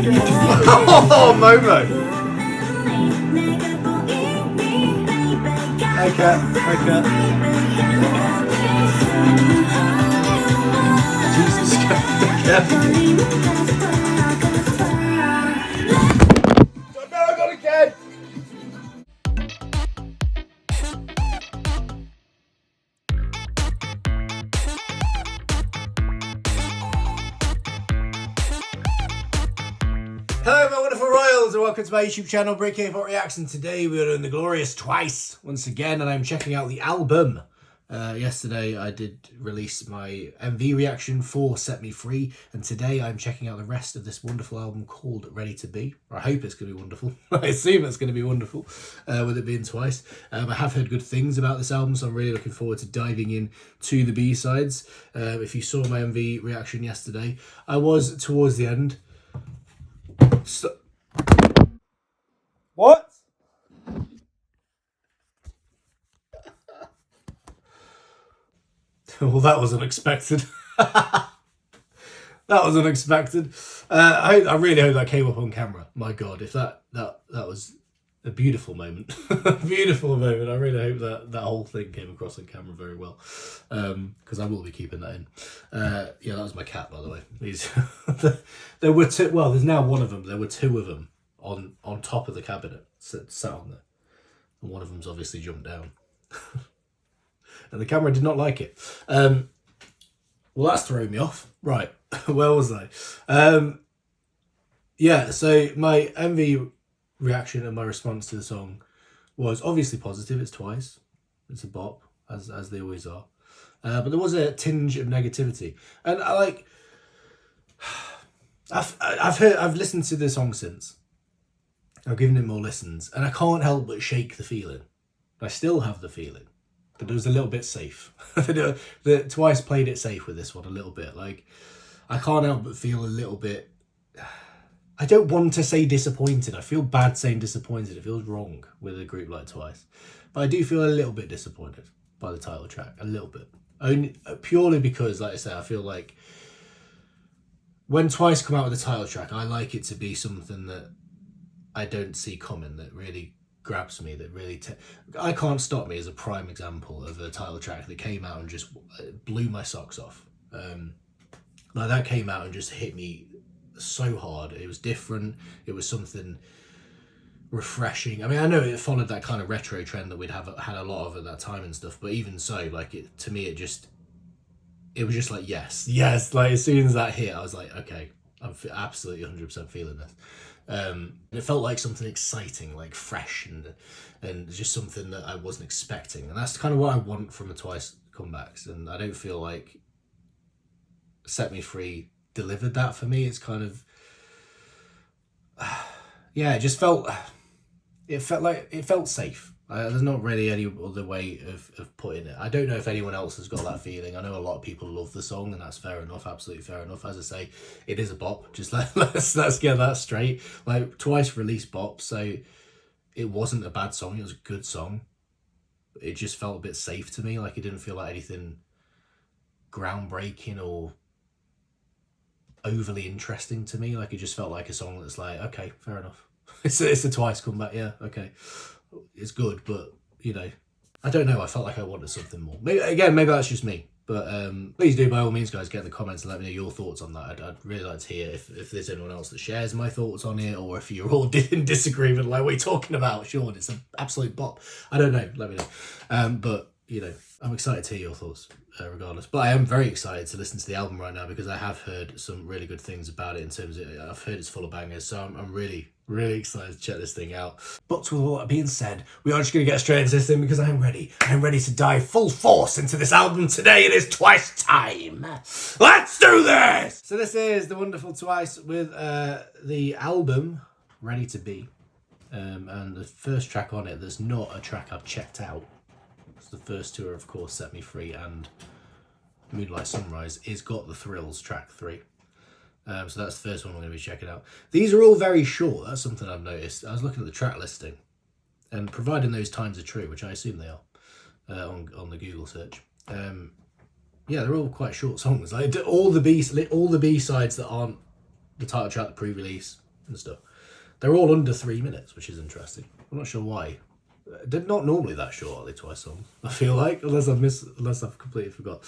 Oh, Momo. Okay. Jesus. No, I got again. Hello my wonderful royals and welcome to my YouTube channel BreakK Reacts, and today we are doing the glorious Twice once again, and I'm checking out the album. Yesterday I did release my MV reaction for Set Me Free, and today I'm checking out the rest of this wonderful album called Ready to Be. I hope it's going to be wonderful. I assume it's going to be wonderful with it being Twice. I have heard good things about this album, so I'm really looking forward to diving in to the B-sides. If you saw my MV reaction yesterday, I was towards the end. What? Well, that was unexpected. That was unexpected. I really hope that came up on camera. My God, if that was a beautiful moment. Beautiful moment. I really hope that whole thing came across on camera very well, because I will be keeping that in. Yeah, that was my cat, by the way. These there were two. Well, there's now one of them. There were two of them on top of the cabinet, sat on there, and one of them's obviously jumped down. And the camera did not like it. Well, that's throwing me off. Right, where was I? Yeah, so my MV reaction and my response to the song was obviously positive. It's Twice. It's a bop, as they always are. But there was a tinge of negativity, and I've listened to the song since. I've given it more listens, and I can't help but shake the feeling. I still have the feeling. But it was a little bit safe. The Twice played it safe with this one a little bit. Like, I can't help but feel a little bit. I don't want to say disappointed. I feel bad saying disappointed. It feels wrong with a group like Twice. But I do feel a little bit disappointed by the title track. A little bit. Only purely because, like I say, I feel like when Twice come out with a title track, I like it to be something that I don't see coming, that really grabs me, that really I Can't Stop Me is a prime example of a title track that came out and just blew my socks off. Like, that came out and just hit me so hard. It was different. It was something refreshing. I mean, I know it followed that kind of retro trend that we'd had a lot of at that time and stuff, but even so, like, it to me, it was just like, yes. Like, as soon as that hit, I was like, okay, I'm absolutely 100% feeling this. It felt like something exciting, like fresh, and just something that I wasn't expecting, and that's kind of what I want from the Twice comebacks. And I don't feel like Set Me Free delivered that for me. It's kind of yeah, it felt safe. There's not really any other way of putting it. I don't know if anyone else has got that feeling. I know a lot of people love the song, and that's fair enough, absolutely fair enough. As I say, it is a bop. Just let's get that straight. Like, Twice released bop, so it wasn't a bad song. It was a good song. It just felt a bit safe to me. Like, it didn't feel like anything groundbreaking or overly interesting to me. Like, it just felt like a song that's like, okay, fair enough. It's a Twice comeback, yeah, okay. It's good, but, you know, I don't know. I felt like I wanted something more. Maybe that's just me. But please do, by all means, guys, get in the comments and let me know your thoughts on that. I'd really like to hear if there's anyone else that shares my thoughts on it, or if you're all in disagreement, like, what are you talking about, Sean? It's an absolute bop. I don't know. Let me know. But, you know, I'm excited to hear your thoughts regardless. But I am very excited to listen to the album right now, because I have heard some really good things about it. In terms of, I've heard it's full of bangers, so I'm really excited to check this thing out. But with all that being said, we are just going to get straight into this thing, because I'm ready to dive full force into this album today. It is Twice time. Let's do this! So this is the wonderful Twice with the album Ready to Be, and the first track on it that's not a track I've checked out. The first two are, of course, Set Me Free and Moonlight Sunrise. Is Got the Thrills, track 3. So that's the first one we're going to be checking out. These are all very short. That's something I've noticed. I was looking at the track listing, and providing those times are true, which I assume they are, on the Google search. Yeah, they're all quite short songs. Like, all the B sides that aren't the title track, the pre-release, and stuff. They're all under 3 minutes, which is interesting. I'm not sure why. They're not normally that short, are they, Twice songs? I feel like, unless I've completely forgot.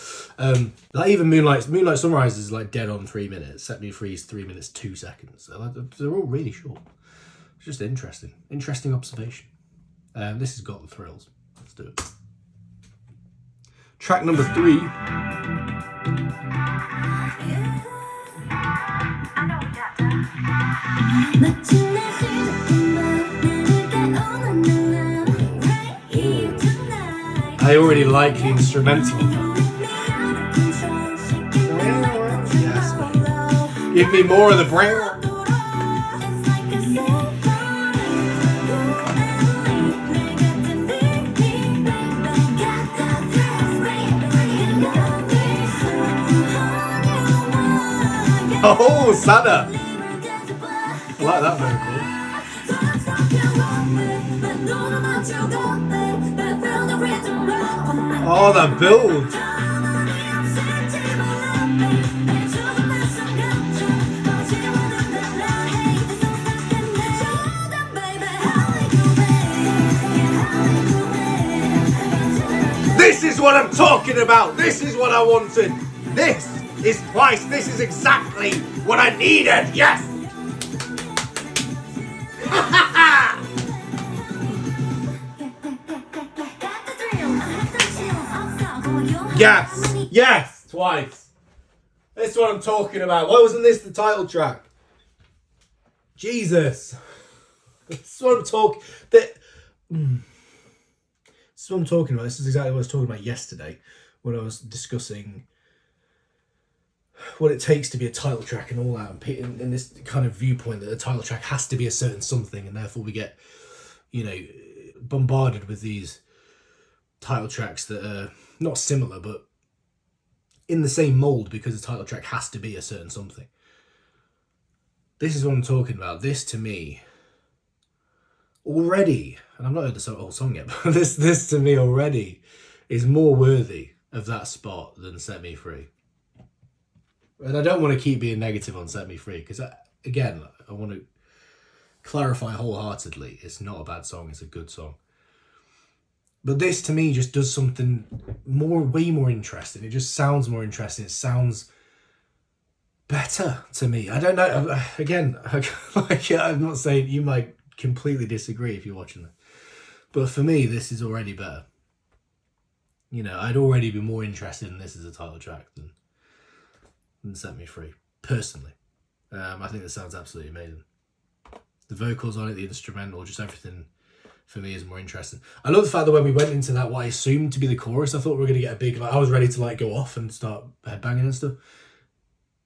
Like even Moonlight Sunrise is like dead on 3 minutes. Set Me Free is 3 minutes 2 seconds. They're all really short. It's just interesting observation. This has got the thrills. Let's do it. Track number 3. I already like the instrumental. Yes, mate. Give me more of the brown. Oh, Sada! I like that vocal. Oh, that build! This is what I'm talking about! This is what I wanted! This is Twice! This is exactly what I needed! Yes! Yes! Yes! Twice! This is what I'm talking about. Why wasn't this the title track? Jesus! This is what I'm talking... This is what I'm talking about. This is exactly what I was talking about yesterday when I was discussing what it takes to be a title track and all that, and in this kind of viewpoint that a title track has to be a certain something, and therefore we get, bombarded with these title tracks that are not similar but in the same mold because the title track has to be a certain something. This is what I'm talking about. This to me already, and I've not heard the whole song yet, but this to me already is more worthy of that spot than Set Me Free. And I don't want to keep being negative on Set Me Free because, again, I want to clarify wholeheartedly, it's not a bad song, it's a good song. But this to me just does something way more interesting. It just sounds more interesting. It sounds better to me. I don't know. Again, I'm not saying you might completely disagree if you're watching this. But for me, this is already better. I'd already be more interested in this as a title track than Set Me Free, personally. I think that sounds absolutely amazing. The vocals on it, the instrumental, just everything for me is more interesting. I love the fact that when we went into that, what I assumed to be the chorus, I thought we were going to get a big, I was ready to go off and start headbanging and stuff.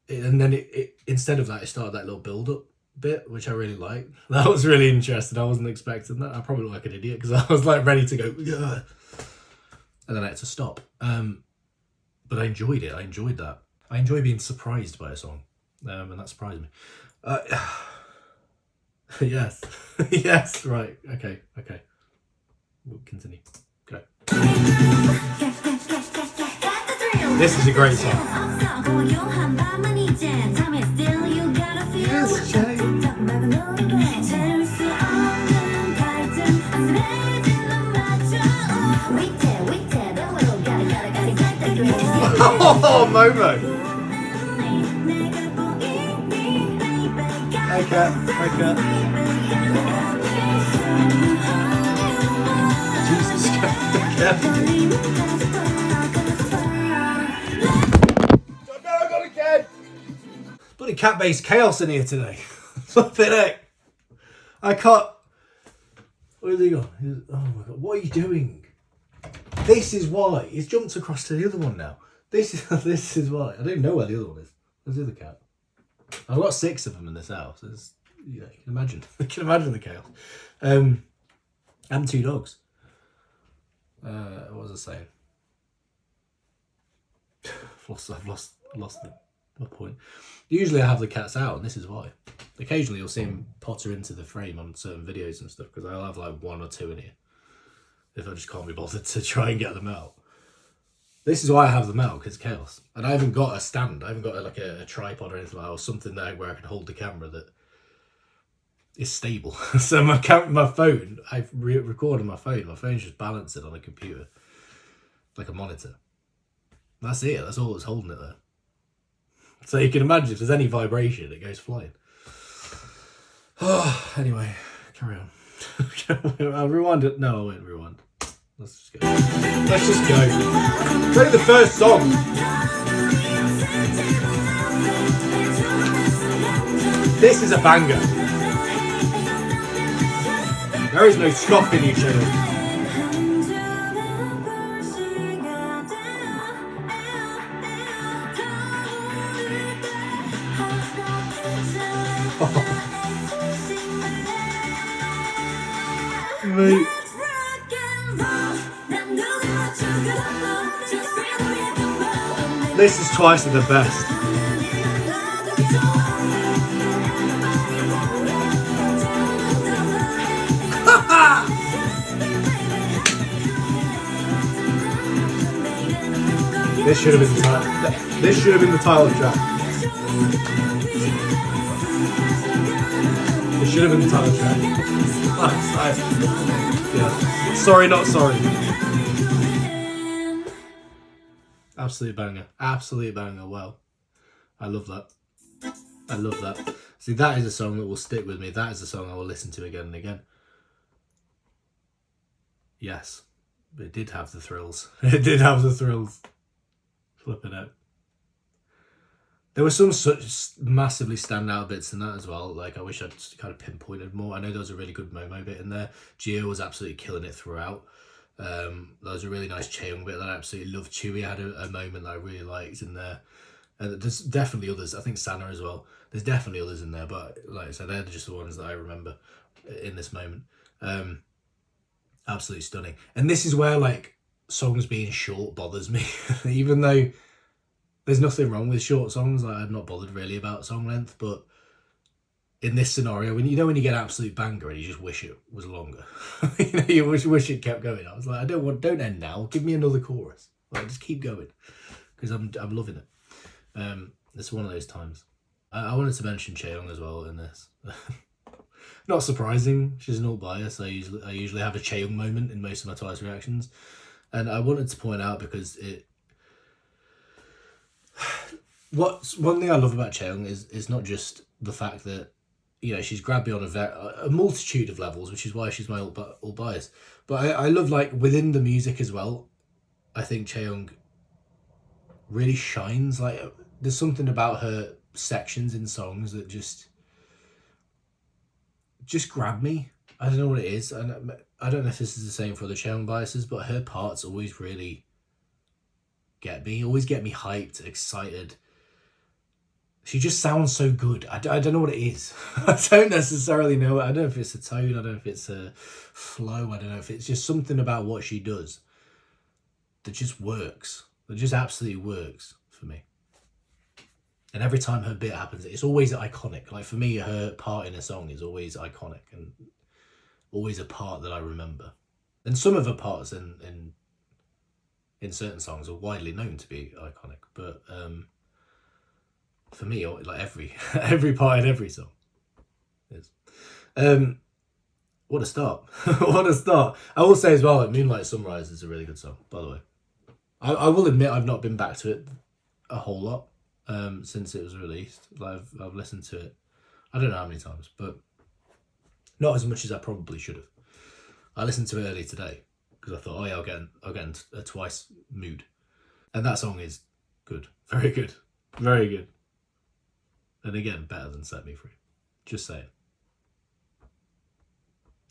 And then it instead of that, it started that little build-up bit, which I really liked. That was really interesting. I wasn't expecting that. I probably look like an idiot because I was ready to go, yeah. And then I had to stop. But I enjoyed it. I enjoyed that. I enjoy being surprised by a song, and that surprised me. Yes. Yes, right. Okay. We'll continue. Okay. This is a great song. Yes, Jay. Oh, Momo. Okay. Jesus Christ. I got a cat. Bloody cat-based chaos in here today. Flipping heck. I can't. Where's he gone? Oh my god, what are you doing? This is why. He's jumped across to the other one now. This is why. I don't even know where the other one is. Where's the other cat? I've got 6 of them in this house. You can imagine. You can imagine the chaos. And 2 dogs. What was I saying? I've lost my point. Usually I have the cats out, and this is why. Occasionally you'll see him potter into the frame on certain videos and stuff, because I'll have 1 or 2 in here. If I just can't be bothered to try and get them out. This is why I have them out, because chaos. And I haven't got a stand. I haven't got a tripod or anything like that, or something there where I can hold the camera that is stable. So my phone, I've recorded my phone. My phone's just balancing on a computer, like a monitor. That's it. That's all that's holding it there. So you can imagine if there's any vibration, it goes flying. Oh, anyway, carry on. I'll rewind it. No, I won't rewind. Let's just go. Let's just go. Play the first song. This is a banger. There is no stopping you, Chaeyoung. Mate. This is twice the best. This should have been the title. This should have been the title track. This should have been the title track. Yeah. Sorry, not sorry. Absolute banger. Absolute banger. Wow. I love that. I love that. See, that is a song that will stick with me. That is a song I will listen to again and again. Yes. It did have the thrills. It did have the thrills. Flipping out. There were some such massively standout bits in that as well. Like, I wish I'd kind of pinpointed more. I know there was a really good Momo bit in there. Gio was absolutely killing it throughout. There was a really nice Chaeyoung bit that I absolutely loved. Chewie had a moment that I really liked in there. There's definitely others. I think Sana as well. There's definitely others in there, but like I said, they're just the ones that I remember in this moment. Absolutely stunning. And this is where, like, songs being short bothers me. Even though there's nothing wrong with short songs, like, I'm not bothered really about song length, but in this scenario, when you get absolute banger and you just wish it was longer. You wish it kept going. I was like, don't end now. Give me another chorus. Like, just keep going, because I'm loving it. It's one of those times. I wanted to mention Chaeyoung as well in this. Not surprising. She's an old bias. I usually have a Chaeyoung moment in most of my Twice reactions, and I wanted to point out because what's one thing I love about Chaeyoung is not just the fact that, you know, she's grabbed me on a multitude of levels, which is why she's my old bias. But I love, like, within the music as well. I think Chaeyoung really shines. Like, there's something about her sections in songs that just grab me. I don't know what it is, and I don't know if this is the same for other Chaeyoung biases, but her parts always really get me hyped, excited. She just sounds so good. I don't know what it is. I don't necessarily know. I don't know if it's a tone. I don't know if it's a flow. I don't know if it's just something about what she does that just works. That just absolutely works for me. And every time her bit happens, it's always iconic. Like, for me, her part in a song is always iconic and always a part that I remember. And some of her parts in certain songs are widely known to be iconic. But for me, like, every part in every song is. What a start. What a start. I will say as well, like, Moonlight Sunrise is a really good song, by the way. I will admit I've not been back to it a whole lot since it was released. Like, I've listened to it, I don't know how many times, but not as much as I probably should have. I listened to it early today because I thought, oh yeah, I'll get in a Twice mood. And that song is good. Very good. Very good. And again, better than Set Me Free. Just saying.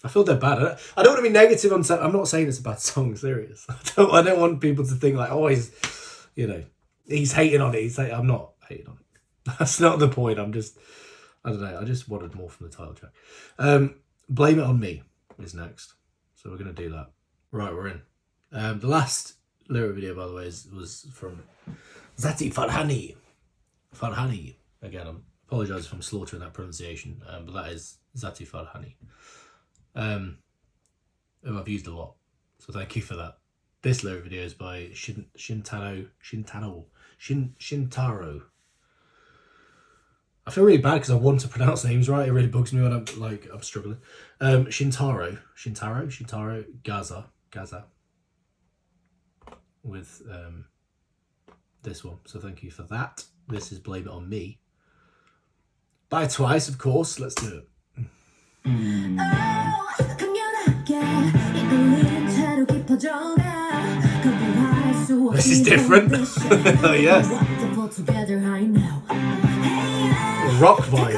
I feel dead bad. I don't want to be negative on Set. I'm not saying it's a bad song, serious. I don't want people to think like, oh, he's hating on it. I'm not hating on it. That's not the point. I don't know. I just wanted more from the title track. Blame It On Me is next. So we're going to do that. Right, we're in. The last lyric video, by the way, was from Zati Farhani. Farhani. Again, I apologise if I'm slaughtering that pronunciation, but that is Zati Farhani. Who I've used a lot. So thank you for that. This lyric video is by Shintaro. I feel really bad because I want to pronounce names right. It really bugs me when I'm struggling. Shintaro, Gaza, with this one. So thank you for that. This is Blame It On Me. By Twice, of course. Let's do it. This is different. Yes. Rock vibe.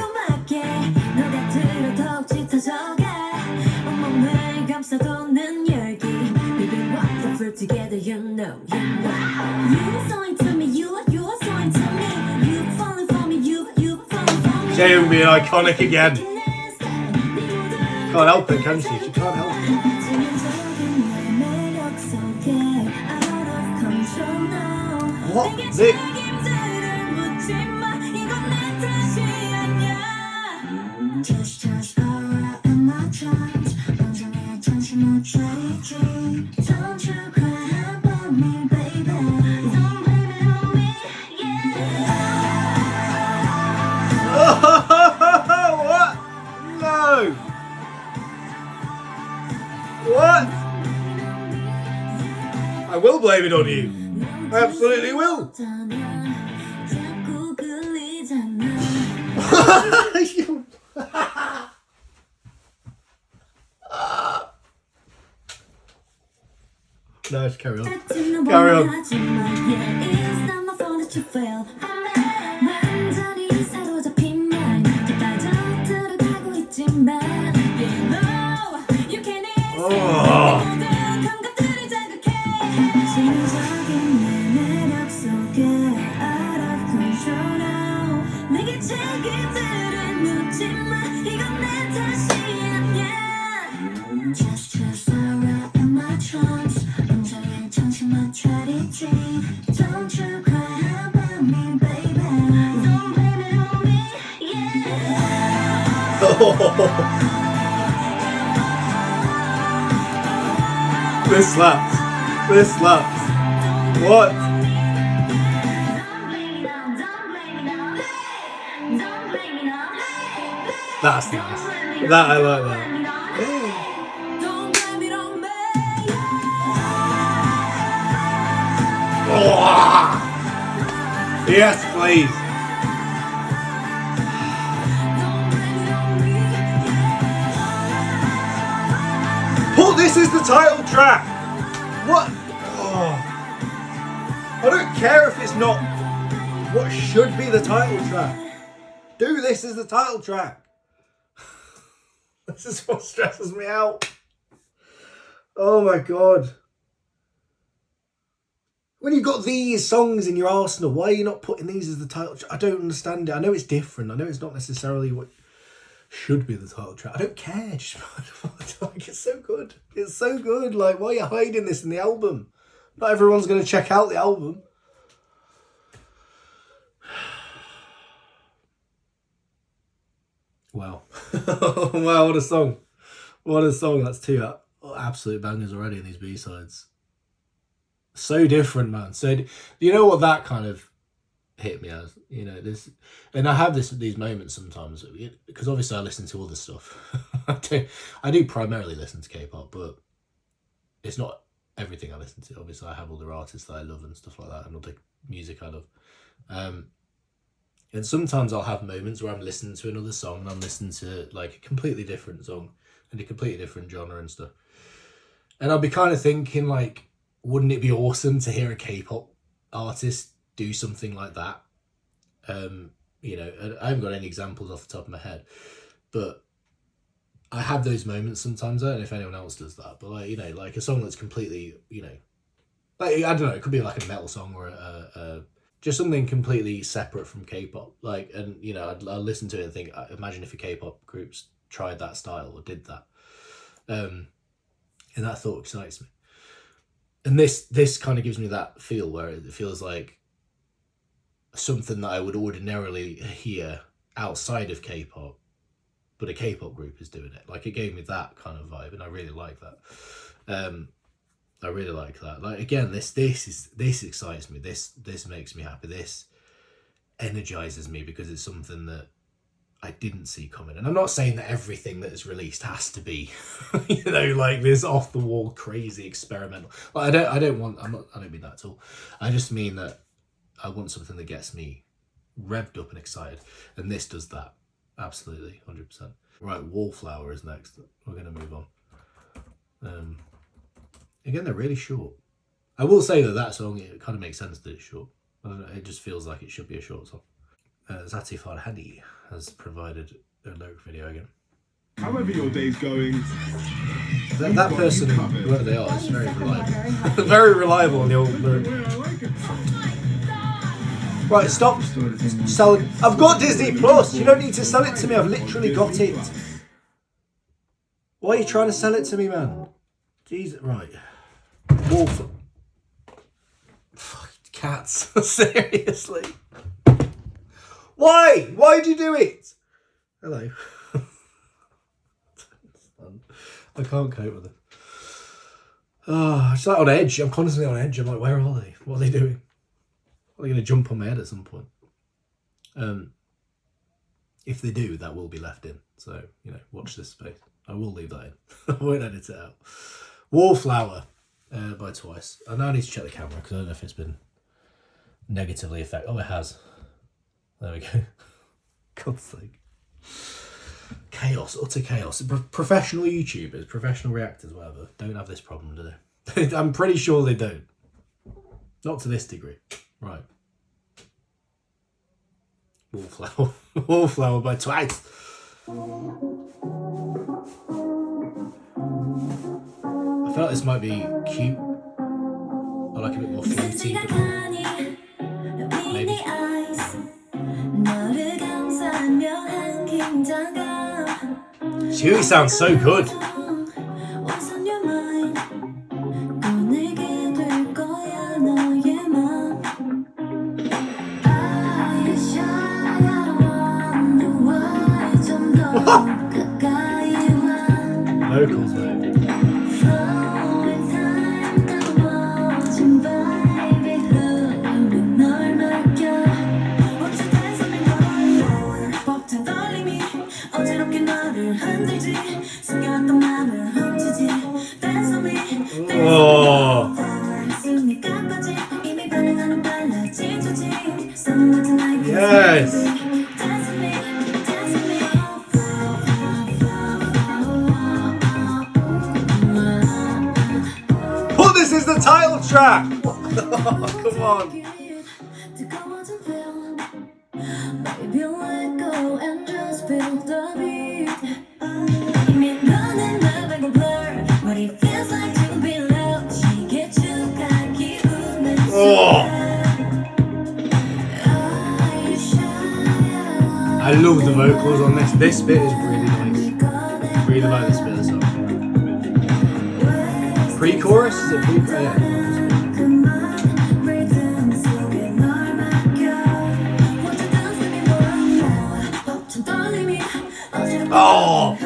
Together, you know. You so into me, you're so into me. You falling for me, you falling for me. Jay being iconic again. Can't help it, can she? She can't help it. What? Nick? What? No. What? I will blame it on you. I absolutely will. No, just carry on. Carry on. Oh. This slaps. This slaps. What? That's nice. That I like that. Oh. Yes, please. Paul, this is the title track. What? Oh. I don't care if it's not what should be the title track. Do this as the title track. This is what stresses me out. Oh my god. When you've got these songs in your arsenal, why are you not putting these as the title track? I don't understand it. I know it's different. I know it's not necessarily what should be the title track. I don't care. Just like, it's so good. It's so good. Like, why are you hiding this in the album? Not everyone's going to check out the album. Wow. Wow, what a song. What a song. That's two absolute bangers already in these B-sides. So different, man. So, you know what that kind of hit me as? You know, this, and I have these moments sometimes, because obviously I listen to other stuff. I do primarily listen to K-pop, but it's not everything I listen to. Obviously I have other artists that I love and stuff like that, and other music I love. And sometimes I'll have moments where I'm listening to another song and I'm listening to like a completely different song and a completely different genre and stuff. And I'll be kind of thinking, like, wouldn't it be awesome to hear a K-pop artist do something like that? You know, I haven't got any examples off the top of my head, but I have those moments sometimes. I don't know if anyone else does that, but like, you know, like a song that's completely, you know, like, I don't know, it could be like a metal song or just something completely separate from K-pop. Like, and you know, I'll listen to it and think, imagine if a K-pop group's tried that style or did that. And that thought excites me. And this kind of gives me that feel where it feels like something that I would ordinarily hear outside of K-pop, but a K-pop group is doing it. Like, it gave me that kind of vibe, and I really like that. I really like that. Like, again, this excites me. This makes me happy. This energizes me because it's something that I didn't see coming. And I'm not saying that everything that is released has to be, you know, like this off the wall, crazy experimental. Like, I don't mean that at all. I just mean that I want something that gets me revved up and excited. And this does that. Absolutely. 100%. Right. Wallflower is next. We're going to move on. Again, they're really short. I will say that song, it kind of makes sense that it's short. I don't know, it just feels like it should be a short song. Zati Farhadi has provided a lyric video again. However your day's going, that person, whoever they are, is very reliable. Very reliable on the old lyric. Right, stop selling. I've got Disney Plus. You don't need to sell it to me. I've literally got it. Why are you trying to sell it to me, man? Jesus, right. Wolf. Cats. Seriously. Why? Why'd you do it? Hello. I can't cope with it. It's like on edge. I'm constantly on edge. I'm like, where are they? What are they doing? Are they going to jump on my head at some point? If they do, that will be left in. So, you know, watch this space. I will leave that in. I won't edit it out. Wallflower by Twice. I now need to check the camera because I don't know if it's been negatively affected. Oh, it has. There we go. God's sake. Chaos, utter chaos. Professional YouTubers, professional reactors, whatever, don't have this problem, do they? I'm pretty sure they don't. Not to this degree. Right. Wallflower. Wallflower by Twice. I feel like this might be cute. I like a bit more floaty, but maybe. Chewie sounds so good. Vocals, mate. Oh. Yes. Oh, this is the title track. Come on. Oh. I love the vocals on this. This bit is really nice. Really like this bit of the song. Pre-chorus? Is it pre-chorus? Yeah. Oh!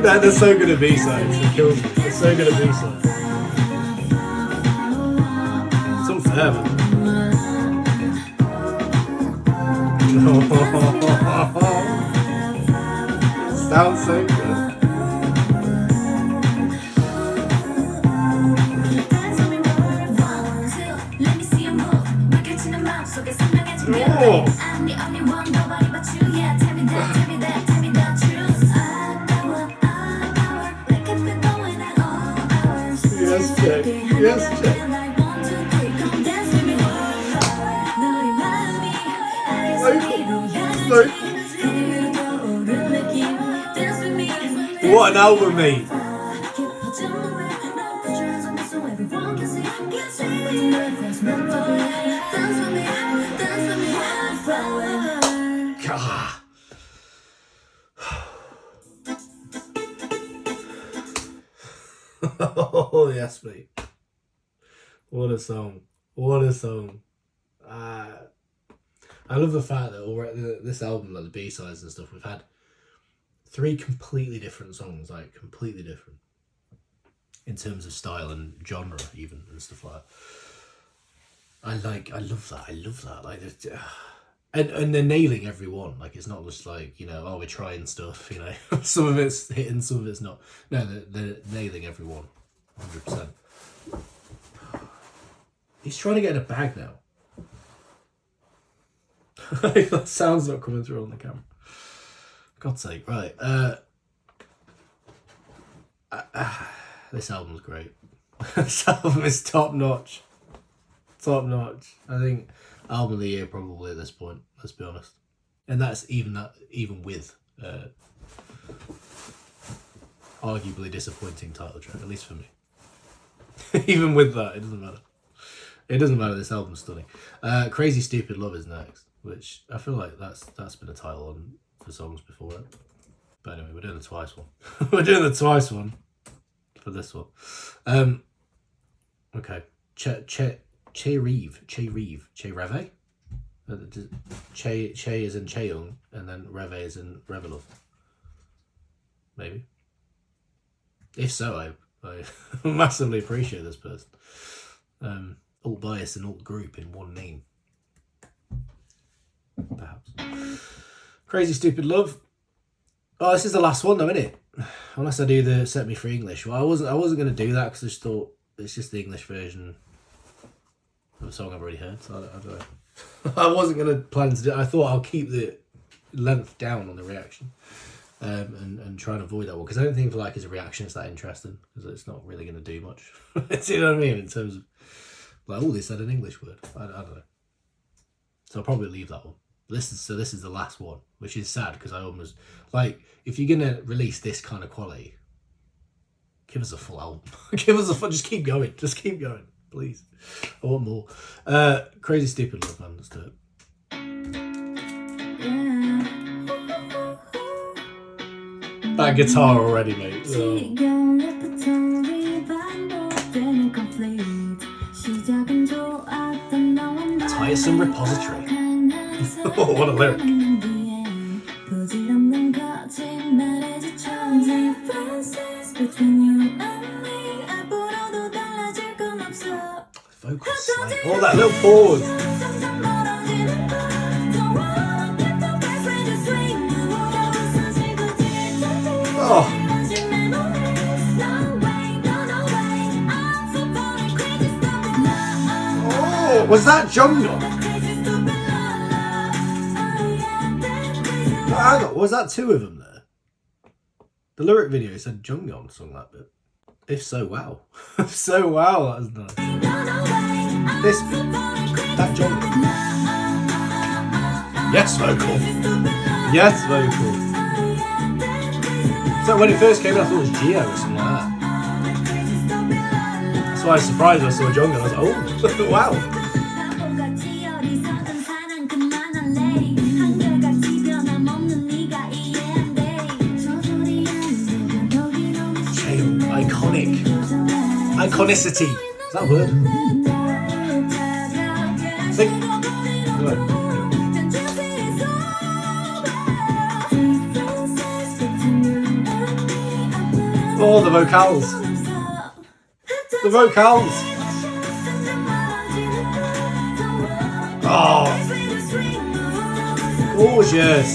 That's so good at B-sides. It kills me. It's so good at B-sides. It's unfair, man. Sounds so good. Oh. Yes, Jack. Yes, Jack. What an album, mate. God. Oh, yes, mate. What a song. What a song. I love the fact that already this album, like the B-sides and stuff, we've had 3 completely different songs, like completely different. in terms of style and genre, even and stuff like that. I love that. Like, and they're nailing every one. Like, it's not just like, you know, oh, we're trying stuff, you know. Some of it's hitting, some of it's not. No, they're nailing every one, 100%. He's trying to get in a bag now. That sound's not coming through on the camera. God's sake, right. This album's great. This album is top notch. Top notch. I think album of the year probably at this point. Let's be honest, and that's even with arguably disappointing title track, at least for me. Even with that, it doesn't matter. It doesn't matter. This album's stunning. Crazy Stupid Love is next, which I feel like that's been a title on for songs before it. But anyway, we're doing the Twice one. We're doing the Twice one for this one. Okay. Che Reve. Che is in Cheung, and then Reve is in Revelov. Maybe. If so, I massively appreciate this person. Alt bias and alt group in one name. Perhaps. Crazy Stupid Love. Oh, this is the last one though, isn't it? Unless I do the Set Me Free English. Well, I wasn't going to do that because I just thought it's just the English version of a song I've already heard. So I don't know. I wasn't going to plan to do it. I thought I'll keep the length down on the reaction and try and avoid that one. Because I don't think like as a reaction it's that interesting. Because it's not really going to do much. Do you know what I mean? In terms of like, oh, they said an English word. I don't know. So I'll probably leave that one. This is the last one, which is sad because I almost like if you're gonna release this kind of quality, give us a full album. Give us a full. Just keep going. Just keep going, please. I want more. Crazy Stupid Love, man. Let's do it. That guitar already, mate. Tiresome Repository. Oh, what a lyric. Vocal slang. Oh, that little pause. Oh. Oh, was that Jungkook? Hang on, was that two of them there? The lyric video said Jungyeon sung that bit. If so, wow. If so, wow, that was nice. This bit, that Jungyeon. Yes, vocal. Yes, vocal. So when it first came out, I thought it was Gio or something like that. That's why I was surprised when I saw Jungyeon. I was like, oh, wow. Iconicity. Is that a word? Think. Oh, the vocals. The vocals. Oh. Gorgeous.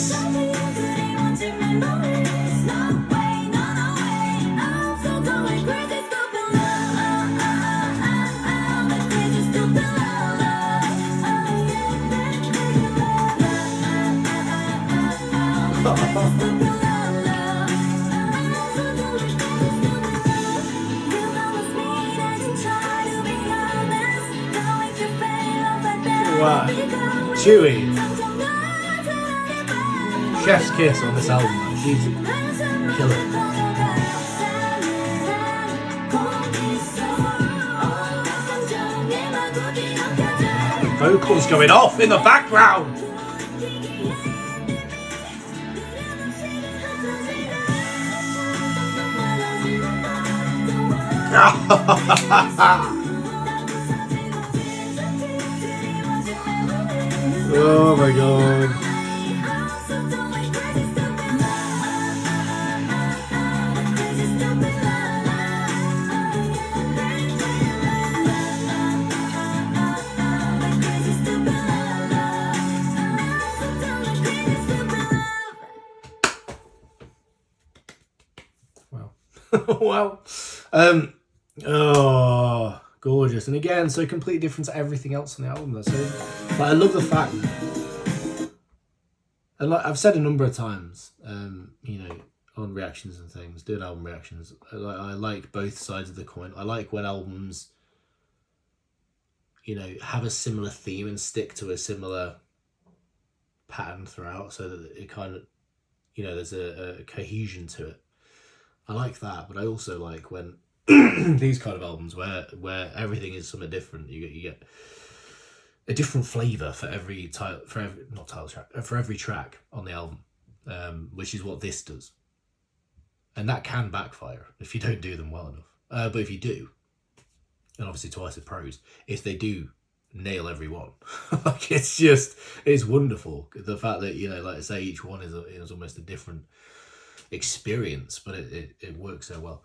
Wow. Chewy. Chef's kiss on this album. She's killer. Vocals going off in the background. Oh my god. Wow. Oh, gorgeous. And again, so completely different to everything else on the album. So, but I love the fact, and like I've said a number of times, you know, on reactions and things, doing album reactions, I like both sides of the coin. I like when albums, you know, have a similar theme and stick to a similar pattern throughout, so that it kind of, you know, there's a cohesion to it. I like that, but I also like when these kind of albums where everything is something different. You get a different flavor for every title, for every track on the album, which is what this does, and that can backfire if you don't do them well enough. But if you do, and obviously Twice as pros, if they do nail every one, like it's wonderful. The fact that, you know, like I say, each one is almost a different experience, but it works so well.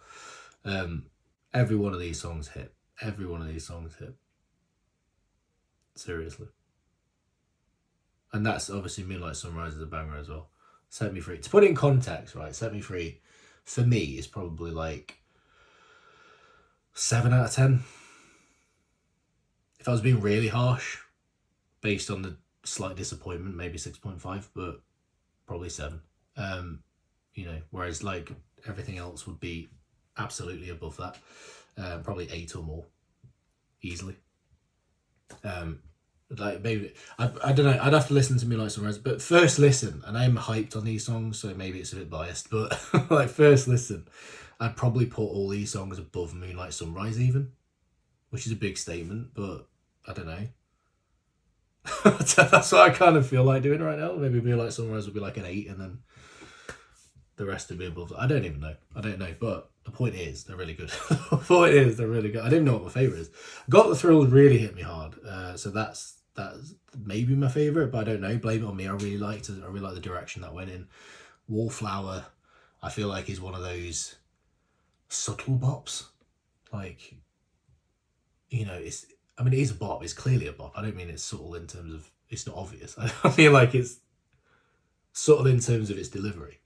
Every one of these songs hit. Every one of these songs hit. Seriously. And that's obviously Moonlight Sunrise is a banger as well. Set Me Free. To put it in context, right, Set Me Free, for me, is probably like 7 out of 10. If I was being really harsh, based on the slight disappointment, maybe 6.5, but probably 7. You know, whereas like everything else would be absolutely above that. Probably 8 or more, easily. Like maybe I don't know. I'd have to listen to Moonlight Sunrise, but first listen, and I'm hyped on these songs, so maybe it's a bit biased, but like first listen, I'd probably put all these songs above Moonlight Sunrise even, which is a big statement, but I don't know. That's what I kind of feel like doing right now. Maybe Moonlight Sunrise would be like an 8, and then the rest would be above. I don't even know. I don't know, but the point is they're really good. The point is they're really good. I didn't know what my favourite is. Got the Thrill really hit me hard. So that's maybe my favourite, but I don't know. Blame It On Me, I really like the direction that went in. Wallflower, I feel like is one of those subtle bops. Like, you know, it is a bop. It's clearly a bop. I don't mean it's subtle in terms of it's not obvious. I feel like it's subtle in terms of its delivery.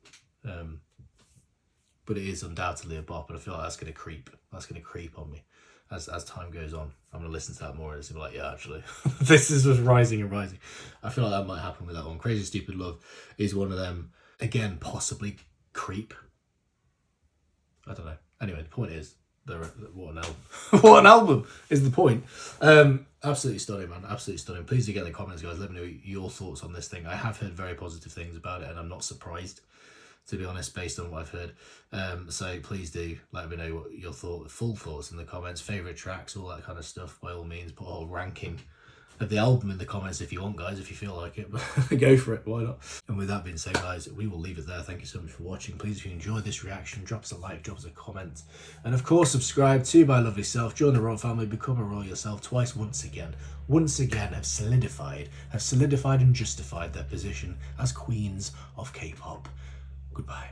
But it is undoubtedly a bop, and I feel like that's going to creep. That's going to creep on me as time goes on. I'm going to listen to that more and it's going to be like, yeah, actually, this is just rising and rising. I feel like that might happen with that one. Crazy Stupid Love is one of them. Again, possibly creep. I don't know. Anyway, the point is, what an album. What an album is the point. Absolutely stunning, man. Absolutely stunning. Please do get in the comments, guys. Let me know your thoughts on this thing. I have heard very positive things about it, and I'm not surprised, to be honest, based on what I've heard. So please do let me know what your full thoughts in the comments, favourite tracks, all that kind of stuff. By all means, put a whole ranking of the album in the comments if you want, guys, if you feel like it. But go for it, why not? And with that being said, guys, we will leave it there. Thank you so much for watching. Please, if you enjoyed this reaction, drop us a like, drop us a comment, and of course subscribe to my lovely self. Join the royal family, become a royal yourself. Twice once again have solidified and justified their position as queens of K-pop. Goodbye.